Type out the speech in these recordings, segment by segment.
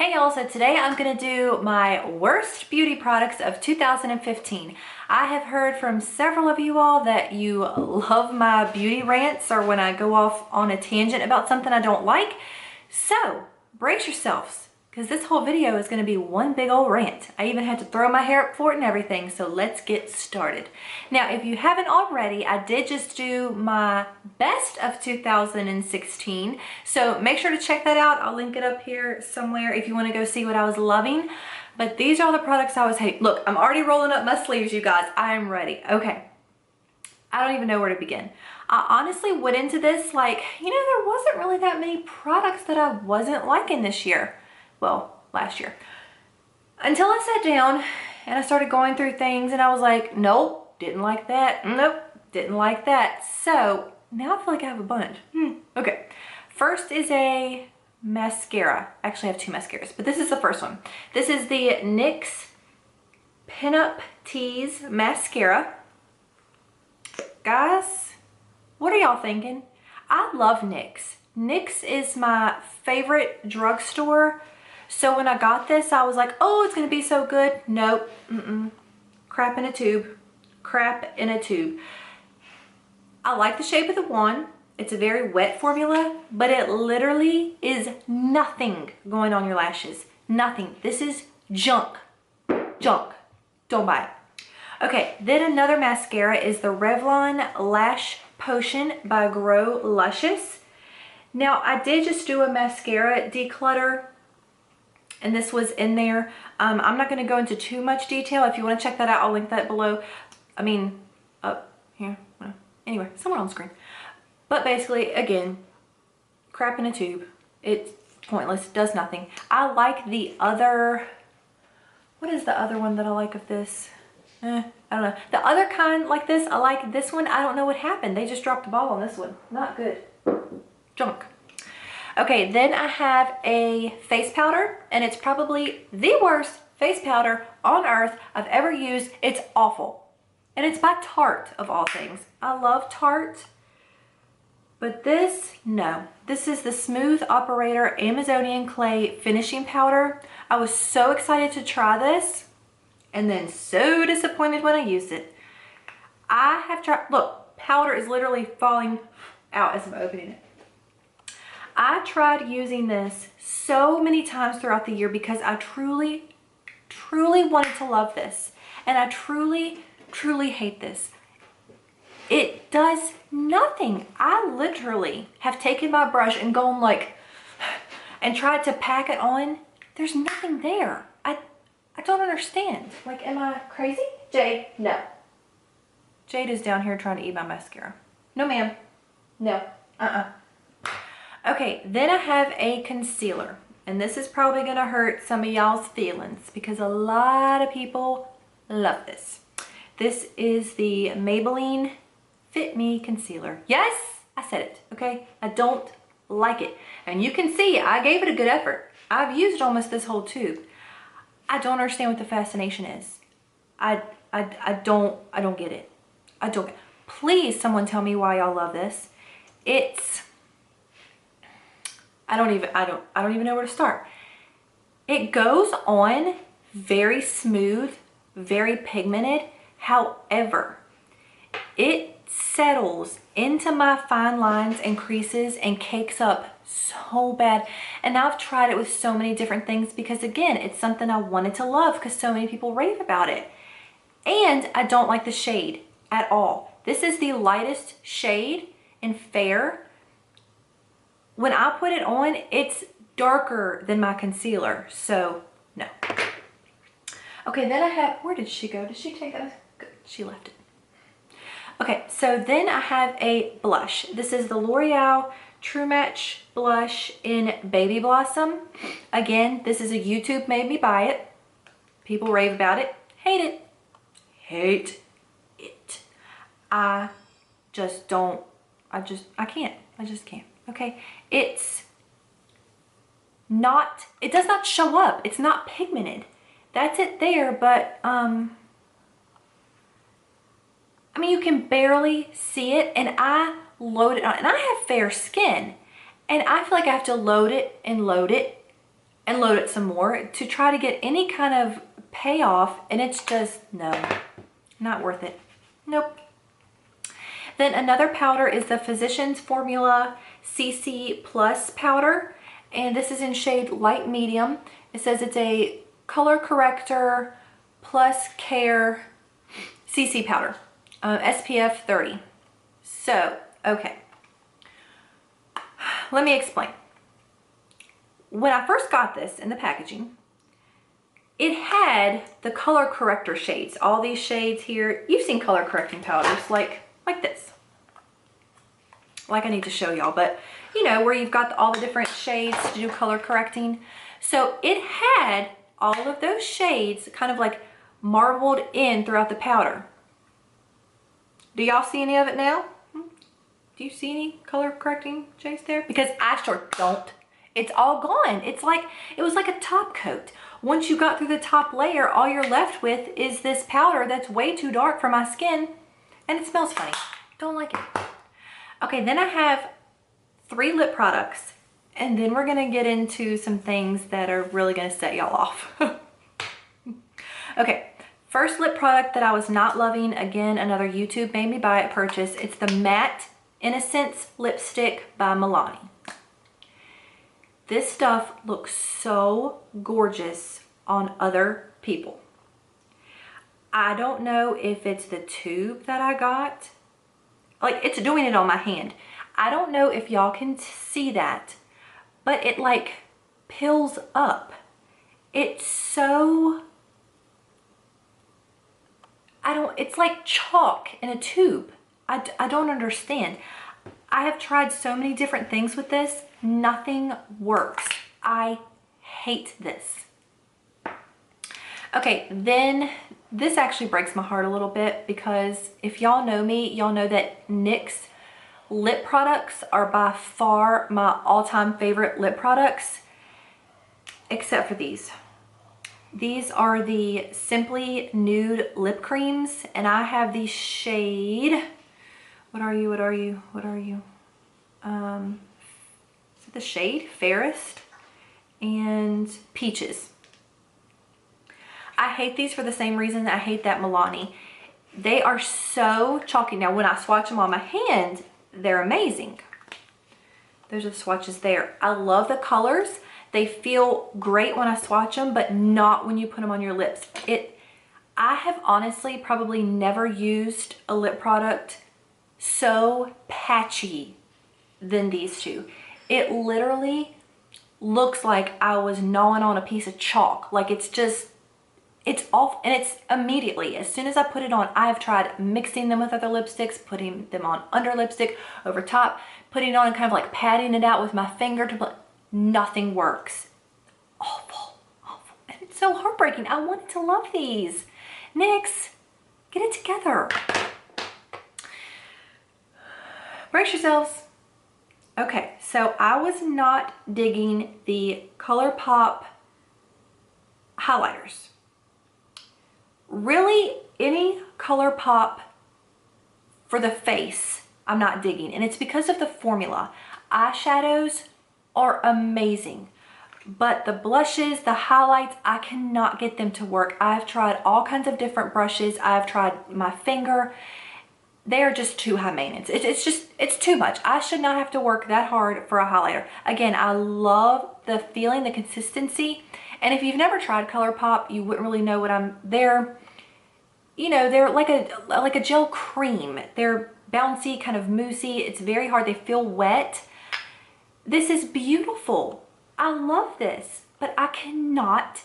Hey y'all, so today I'm gonna do my worst beauty products of 2015. I have heard from several of you all that you love my beauty rants or when I go off on a tangent about something I don't like. So brace yourselves, because this whole video is gonna be one big old rant. I even had to throw my hair up for it and everything, so let's get started. Now, if you haven't already, I did just do my best of 2016, so make sure to check that out. I'll link it up here somewhere if you want to go see what I was loving. But these are all the products I was hating. Look, I'm already rolling up my sleeves, you guys. I am ready. Okay. I don't even know where to begin. I honestly went into this like, there wasn't really that many products that I wasn't liking this year. Well, last year. Until I sat down and I started going through things and I was like, nope, didn't like that. Nope, didn't like that. So now I feel like I have a bunch. Okay. First is a mascara. Actually, I have two mascaras, but this is the first one. This is the NYX Pinup Tease Mascara. Guys, what are y'all thinking? I love NYX. NYX is my favorite drugstore. So when I got this, I was like, oh, it's gonna be so good. Nope, crap in a tube, crap in a tube. I like the shape of the wand. It's a very wet formula, but it literally is nothing going on your lashes. Nothing. This is junk. Junk. Don't buy it. Okay, then another mascara is the Revlon Lash Potion by Grow Luscious. Now, I did just do a mascara declutter, and this was in there. I'm not going to go into too much detail. If you want to check that out, I'll link that below. I mean, up here. Anyway, somewhere on the screen. But basically, again, crap in a tube. It's pointless. Does nothing. I like the other... What is the other one that I like of this? I don't know. The other kind like this, I like this one. I don't know what happened. They just dropped the ball on this one. Not good. Junk. Okay, then I have a face powder, and it's probably the worst face powder on earth I've ever used. It's awful. And it's by Tarte, of all things. I love Tarte. But this, no. This is the Smooth Operator Amazonian Clay Finishing Powder. I was so excited to try this, and then so disappointed when I used it. I have tried, look, powder is literally falling out as I'm opening it. I tried using this so many times throughout the year because I truly, truly wanted to love this. And I truly, truly hate this. It does nothing. I literally have taken my brush and gone like, and tried to pack it on. There's nothing there. I don't understand. Like, am I crazy? Jade, no. Jade is down here trying to eat my mascara. No, ma'am. No. Okay, then I have a concealer. And this is probably going to hurt some of y'all's feelings because a lot of people love this. This is the Maybelline Fit Me Concealer. Yes, I said it, okay? I don't like it. And you can see I gave it a good effort. I've used almost this whole tube. I don't understand what the fascination is. I don't get it. I don't. Please, someone tell me why y'all love this. It's... I don't even know where to start. It goes on very smooth, very pigmented. However, it settles into my fine lines and creases and cakes up so bad. And now I've tried it with so many different things because, again, it's something I wanted to love because so many people rave about it. And I don't like the shade at all. This is the lightest shade in Fair. When I put it on, it's darker than my concealer, so no. Okay, then I have, where did she go? Did she take that? Good, she left it. Okay, so then I have a blush. This is the L'Oreal True Match Blush in Baby Blossom. Again, this is a YouTube made me buy it. People rave about it. Hate it. Hate it. I just don't, I can't. I just can't. Okay, it's not, it does not show up. It's not pigmented. That's it there, but, I mean, you can barely see it, and I load it on, and I have fair skin, and I feel like I have to load it and load it and load it some more to try to get any kind of payoff, and it's just, no, not worth it. Nope. Then another powder is the Physicians Formula CC Plus powder, and this is in shade light medium. It says it's a color corrector plus care CC powder, SPF 30. So, okay, let me explain. When I first got this in the packaging, it had the color corrector shades, all these shades here. You've seen color correcting powders like this. Like I need to show y'all, but you know, where you've got all the different shades to do color correcting. So it had all of those shades kind of like marbled in throughout the powder. Do y'all see any of it now? Do you see any color correcting shades there? Because I sure don't. It's all gone. It's like, it was like a top coat. Once you got through the top layer, all you're left with is this powder that's way too dark for my skin, and it smells funny. Don't like it. Okay, then I have 3 lip products, and then we're gonna get into some things that are really gonna set y'all off. Okay, first lip product that I was not loving, again, another YouTube made me buy it purchase. It's the Matte Innocence Lipstick by Milani. This stuff looks so gorgeous on other people. I don't know if it's the tube that I got. Like, it's doing it on my hand. I don't know if y'all can see that, but it like pills up. It's so, it's like chalk in a tube. I don't understand. I have tried so many different things with this. Nothing works. I hate this. Okay, then this actually breaks my heart a little bit, because if y'all know me, y'all know that NYX lip products are by far my all-time favorite lip products, except for these. These are the Simply Nude lip creams, and I have the shade, what are you? Is it the shade Fairest and Peaches? I hate these for the same reason I hate that Milani. They are so chalky. Now, when I swatch them on my hand, they're amazing. Those are the swatches there. I love the colors. They feel great when I swatch them, but not when you put them on your lips. I have honestly probably never used a lip product so patchy than these two. It literally looks like I was gnawing on a piece of chalk. Like, it's just, it's off, and it's immediately, as soon as I put it on, I've tried mixing them with other lipsticks, putting them on under lipstick, over top, putting it on and kind of like patting it out with my finger to put, nothing works. Awful, awful. And it's so heartbreaking. I wanted to love these. NYX, get it together. Brace yourselves. Okay, so I was not digging the ColourPop highlighters. Really, any ColourPop for the face, I'm not digging. And it's because of the formula. Eyeshadows are amazing, but the blushes, the highlights, I cannot get them to work. I've tried all kinds of different brushes. I've tried my finger. They are just too high maintenance. It's too much. I should not have to work that hard for a highlighter. Again, I love the feeling, the consistency. And if you've never tried ColourPop, you wouldn't really know what they're, you know, they're like a gel cream. They're bouncy, kind of moussey. It's very hard. They feel wet. This is beautiful. I love this, but I cannot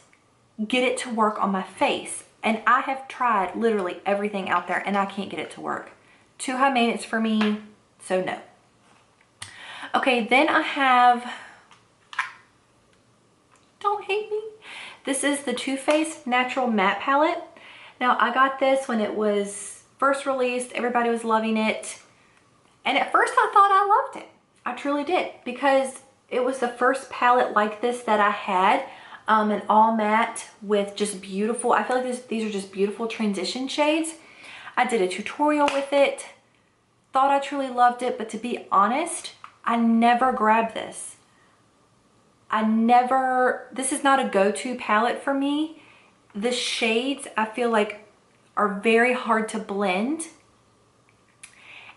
get it to work on my face. And I have tried literally everything out there, and I can't get it to work. Too high maintenance for me, so no. Okay, then I have, don't hate me. This is the Too Faced Natural Matte Palette. Now, I got this when it was first released. Everybody was loving it. And at first I thought I loved it. I truly did, because it was the first palette like this that I had. An all matte with just beautiful, I feel like these are just beautiful transition shades. I did a tutorial with it, thought I truly loved it, but to be honest, I never grabbed this. this is not a go-to palette for me. The shades I feel like are very hard to blend.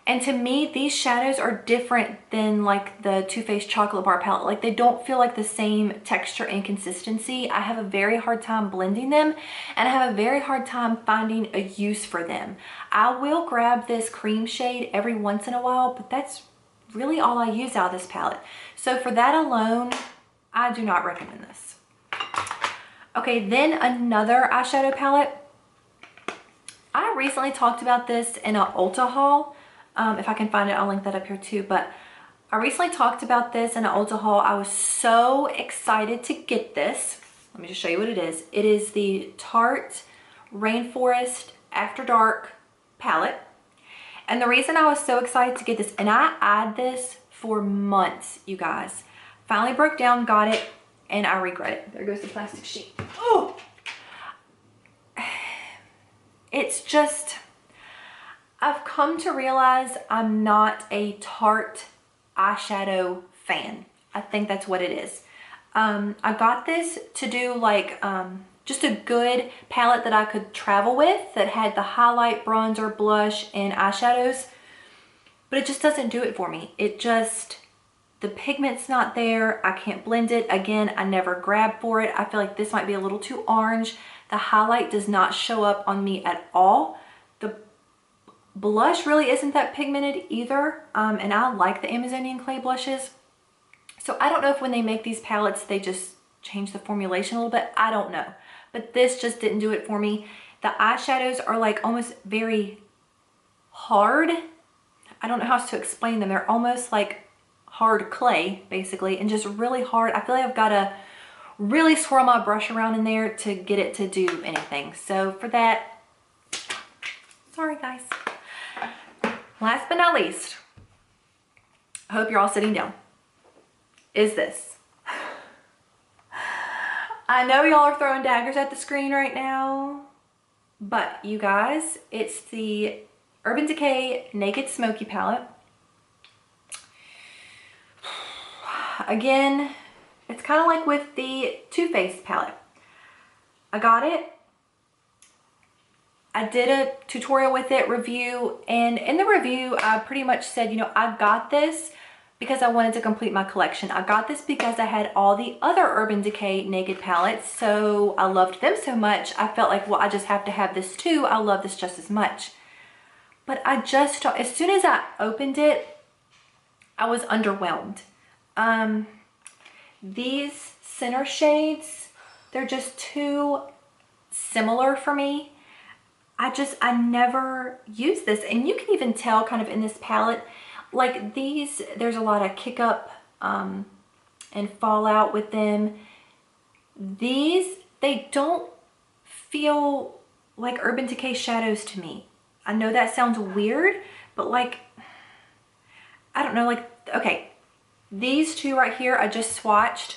And to me, these shadows are different than like the Too Faced Chocolate Bar palette. Like they don't feel like the same texture and consistency. I have a very hard time blending them, and I have a very hard time finding a use for them. I will grab this cream shade every once in a while, but that's really all I use out of this palette. So for that alone, I do not recommend this. Okay, then another eyeshadow palette. I recently talked about this in an Ulta haul. If I can find it, I'll link that up here too. But I recently talked about this in an Ulta haul. I was so excited to get this. Let me just show you what it is. It is the Tarte Rainforest After Dark palette. And the reason I was so excited to get this, and I eyed this for months, you guys. Finally broke down, got it, and I regret it. There goes the plastic sheet. Oh! It's just... I've come to realize I'm not a Tarte eyeshadow fan. I think that's what it is. I got this to do like just a good palette that I could travel with that had the highlight, bronzer, blush, and eyeshadows. But it just doesn't do it for me. It just, the pigment's not there. I can't blend it. Again, I never grab for it. I feel like this might be a little too orange. The highlight does not show up on me at all. The blush really isn't that pigmented either, and I like the Amazonian clay blushes. So I don't know if when they make these palettes they just change the formulation a little bit. I don't know, but this just didn't do it for me. The eyeshadows are like almost very hard. I don't know how else to explain them. They're almost like hard clay basically, and just really hard. I feel like I've got to really swirl my brush around in there to get it to do anything. So for that, sorry guys. Last but not least, I hope you're all sitting down, is this. I know y'all are throwing daggers at the screen right now, but you guys, it's the Urban Decay Naked Smoky palette. Again, it's kind of like with the Too Faced palette. I got it. I did a tutorial with it, review, and in the review, I pretty much said, you know, I got this because I wanted to complete my collection. I got this because I had all the other Urban Decay Naked palettes, so I loved them so much. I felt like, well, I just have to have this too. I love this just as much. But I just, as soon as I opened it, I was underwhelmed. These center shades, they're just too similar for me. I never use this, and you can even tell kind of in this palette, like these, there's a lot of kick up and fallout with them. These, they don't feel like Urban Decay shadows to me. I know that sounds weird, but like, I don't know, like, okay, these two right here I just swatched,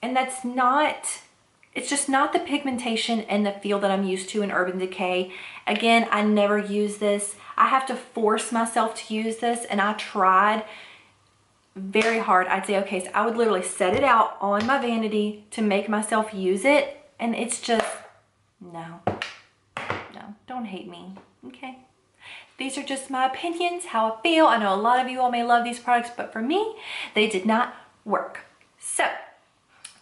and that's not, it's just not the pigmentation and the feel that I'm used to in Urban Decay. Again, I never use this. I have to force myself to use this, and I tried very hard. I'd say, okay, so I would literally set it out on my vanity to make myself use it, and it's just, no, don't hate me, okay? These are just my opinions, how I feel. I know a lot of you all may love these products, but for me, they did not work. So,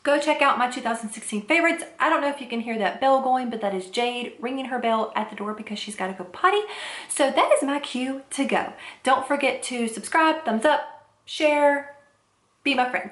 go check out my 2016 favorites. I don't know if you can hear that bell going, but that is Jade ringing her bell at the door because she's got to go potty. So that is my cue to go. Don't forget to subscribe, thumbs up, share, be my friend.